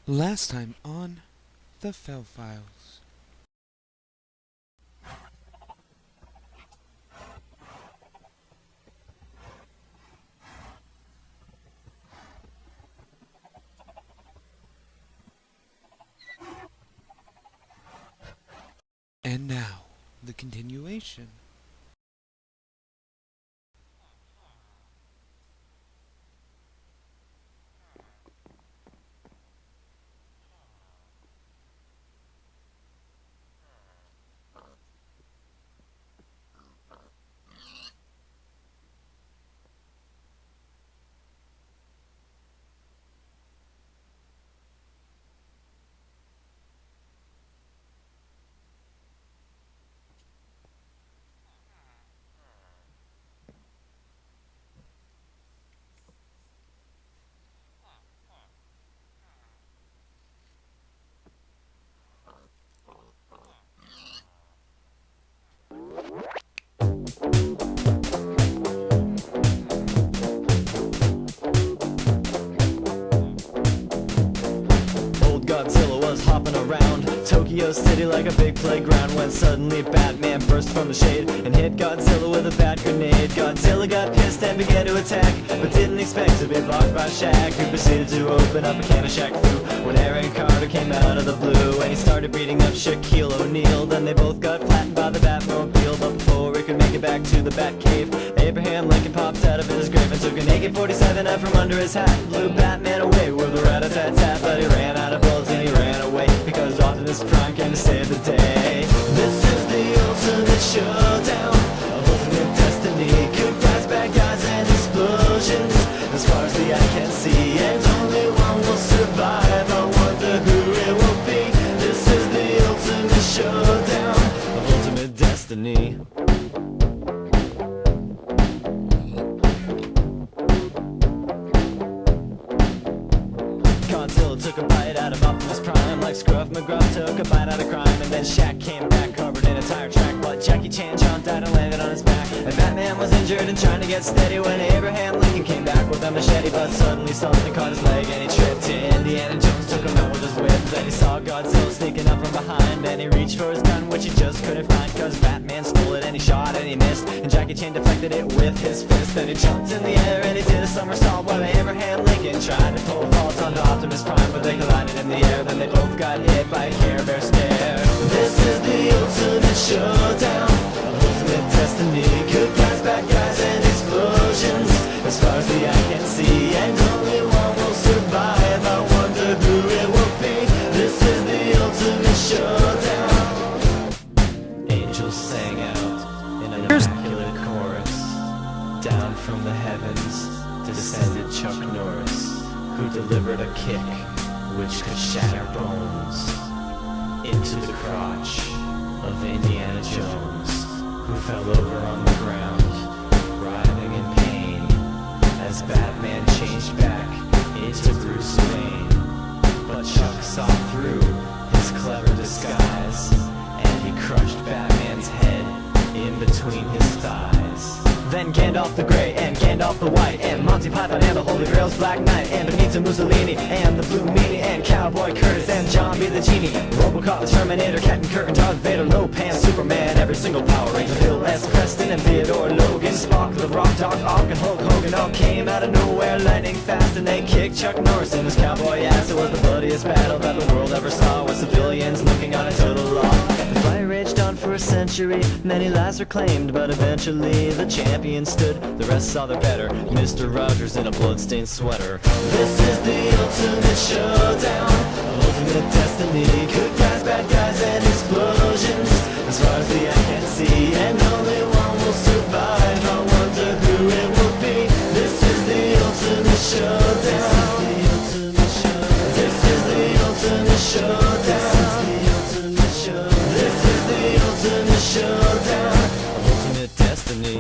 Last time on the Fell Files. And now, the continuation. Old Godzilla was hopping around Tokyo City like a big playground when suddenly Batman burst from the shade and hit Godzilla with a bat grenade. Godzilla got pissed and began to attack, but didn't expect to be blocked by Shaq, who proceeded to open up a can of Shaq Fu when Aaron Carter came out of the blue and he started beating up Shaquille O'Neal. Then they both got flattened by the Batmobile, but before he could make it back to the Batcave, Abraham Lincoln popped out of his grave and took an AK-47 out from under his hat and blew Batman away with a rat-a-tat-tat. But he ran out of bullets and he ran away because Optimus Prime came to save the day. This is the ultimate showdown of ultimate destiny. Good guys, bad guys, and explosions as far as the eye can see, and only one will survive. I wonder who it will be. This is the ultimate showdown of ultimate destiny. Godzilla took a bite out of Optimus Prime like Scruff McGruff took a bite out of crime, and then Shaq came back covered in a tire track, but Jackie Chan jumped out and landed on his back, and Batman was injured and trying to get steady when Abraham Lincoln came back with a machete, but suddenly something caught his leg and he tripped. Indiana Jones took him out with his whip. Then he saw Godzilla sneaking up from behind and he reached for his gun, which he just couldn't find cause Batman stole it, and he shot and he missed, and Jackie Chan deflected it with his fist. Then he jumped in the air and he did a somersault while Abraham Lincoln tried to pull vault onto Optimus Prime, but they collided in the air. Then they both got hit by a Care Bear stare. This is the ultimate showdown of ultimate destiny. Good guys, bad guys, and explosions as far as the eye can see, and only one will survive. I wonder who it will be. This is the ultimate showdown. Angels sang out in an immaculate chorus. Down from the heavens descended Chuck Norris, who delivered a kick which could shatter bones into the crotch of Indiana Jones, who fell over on the ground, writhing in pain, as Batman changed back into Bruce Wayne. But Chuck saw through his clever disguise, and he crushed Batman's head in between his thighs. Then Gandalf the Grey and Gandalf the White and Monty Python and the Holy Grail's Black Knight and Benito Mussolini and the Blue Meanie and Cowboy Curtis and John B. the Genie, Robocop, the Terminator, Captain Kirk and Darth Vader, Lopan, Superman, every single Power Ranger, Bill S. Preston and Theodore Logan, Spock, the Rock, Doc Ock and Hulk Hogan all came out of nowhere lightning fast, and they kicked Chuck Norris in his cowboy ass. It was the bloodiest battle that the world ever saw, with civilians looking on a total loss. The fight raged on for a century, many lives were claimed, but eventually the champion stood. The rest saw their better, Mr. Rogers in a bloodstained sweater. This is the ultimate showdown of ultimate destiny. Good guys, bad guys, and explosions as far as the eye can see, and only one will survive. I wonder who it will be. This is the ultimate showdown. This is the ultimate showdown. This is the ultimate showdown of ultimate destiny.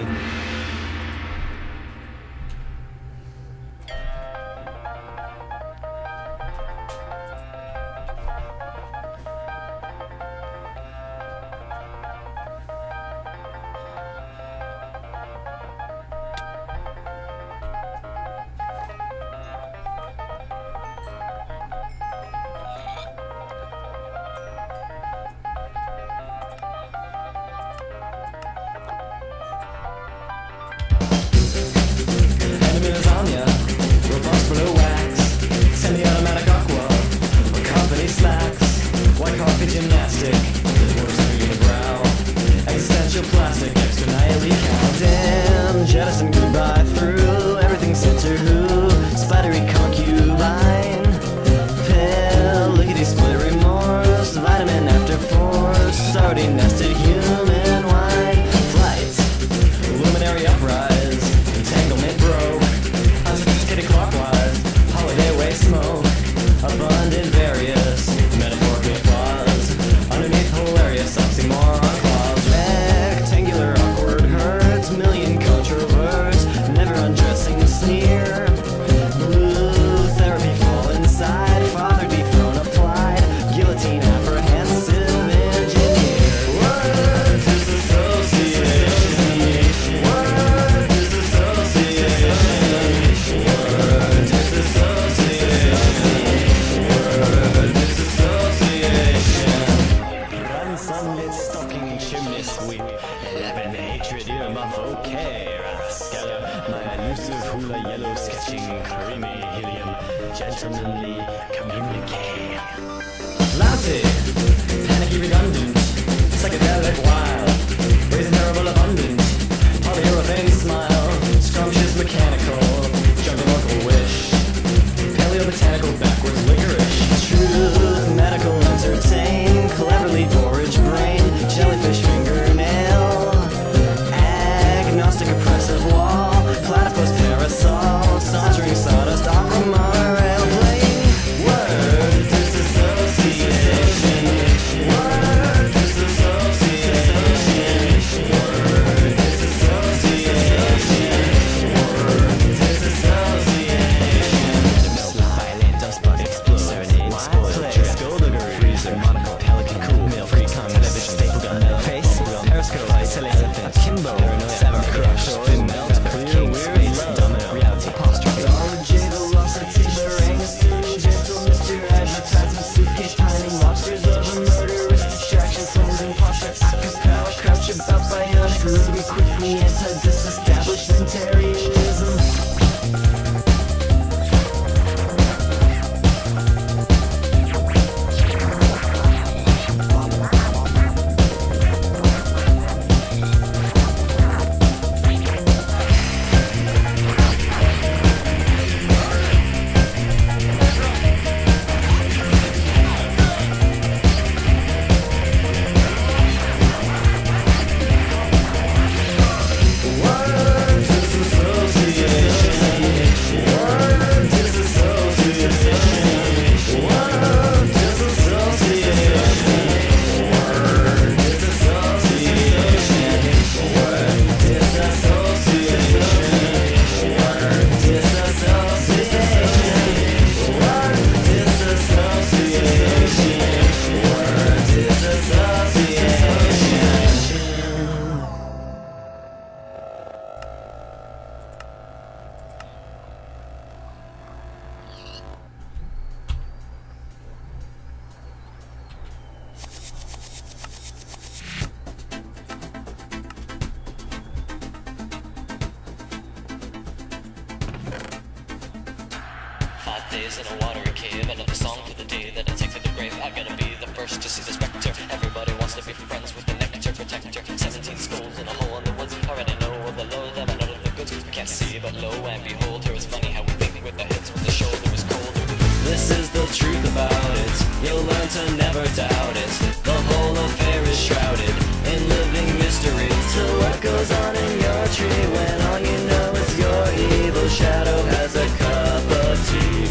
gentlemanly communique. Lousy, panicky redundant, psychedelic wild, raising terrible abundant, polyurethane smile, scrumptious mechanical, jungle local wish, paleobotanical backwards licorice, truth, medical entertain, cleverly porridge brain, jellyfish fingernail, agnostic oppressive wall, platypus parasol, sauntering sawdust opera monorail plane, word disassociation, word disassociation, word disassociation, word disassociation. Violent dust bug explode, serenade, spoil, skullduggery, freezer, monocle, pelican, cool, meal, free tongue, television, staple gun, face, periscope, elephant, kimbo, seven, crush, spin, melt, clear, weird, love, domino, reality, apostrophe, technology, velocity, bearing, assume, gentle, Mr. Advertising, suitcase, pining, lobsters of a murderous distraction, songs and prospects, acapella, crouch about bionic, ruby, quickly, anti-disestablishmentarianism. Days in a watery cave, another song for the day that I take to the grave. I gotta be the first to see the specter. Everybody wants to be friends with the nectar protector. 17 skulls in a hole in the woods. Already know of the low, them and none of the goods. We can't see, but lo and behold, here it's funny how we think with the heads when the shoulder is colder. This is the truth about it. You'll learn to never doubt it. The whole affair is shrouded in living mystery. So what goes on in your tree when all you know is your evil shadow has a cup of tea?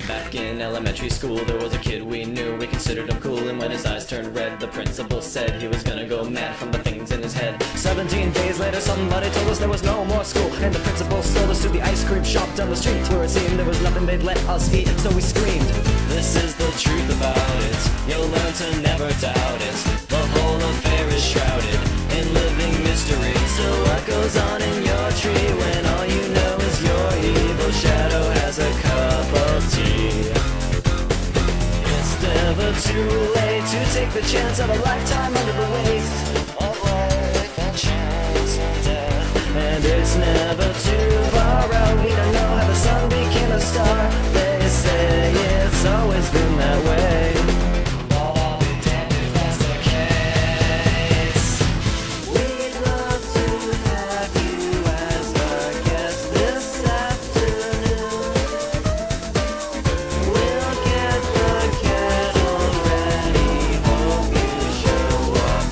Back in elementary school, there was a kid we knew. We considered him cool, and when his eyes turned red, the principal said he was gonna go mad from the things in his head. 17 days later, somebody told us there was no more school, and the principal sold us to the ice cream shop down the street, where it seemed there was nothing they'd let us eat, so we screamed. This is the truth about it. You'll learn to never doubt it. The whole affair is shrouded in living mystery. So what goes on in your tree when all you know is your evil shadow has a cup of tea? It's never too late to take the chance of a lifetime under the weight of life and chance and death. And it's never too far out. We don't know how the sun became a star. They say it's always been that way. But I'll be damned if that's the case. We'd love to have you as our guest this afternoon. We'll get the kettle ready. Hope you show up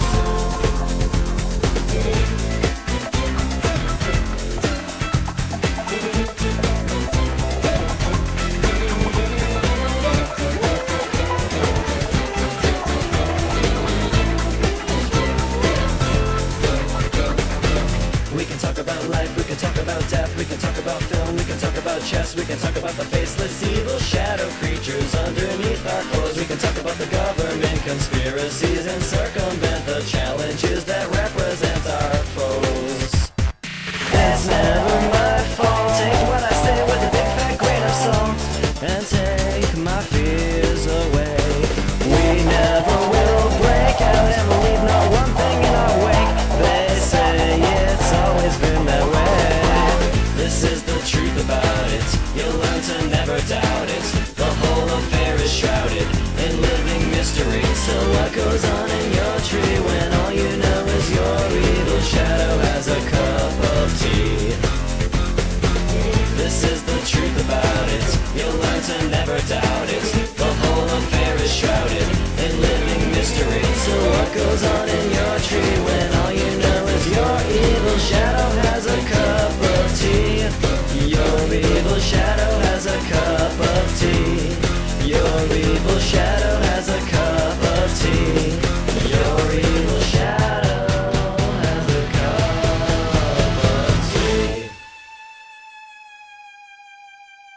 We can talk about life, we can talk about death, we can talk about film, we can talk about chess, we can talk about the faceless evil shadow creatures underneath our clothes. We can talk about the government conspiracies and circumvent the challenges that represent our foes. It's never my fault. Take what I say with a big fat grain of salt and take my fears away. We never will break out and leave not one thing in our wake. They say it's always been that way. This is the truth about it. You'll learn to never doubt it. The whole affair is shrouded in living mystery. So what goes on in your tree when all you know is your evil shadow has a cup of tea? This is the truth about it. You'll learn to never doubt it. The whole affair is shrouded in living mystery. So what goes on in your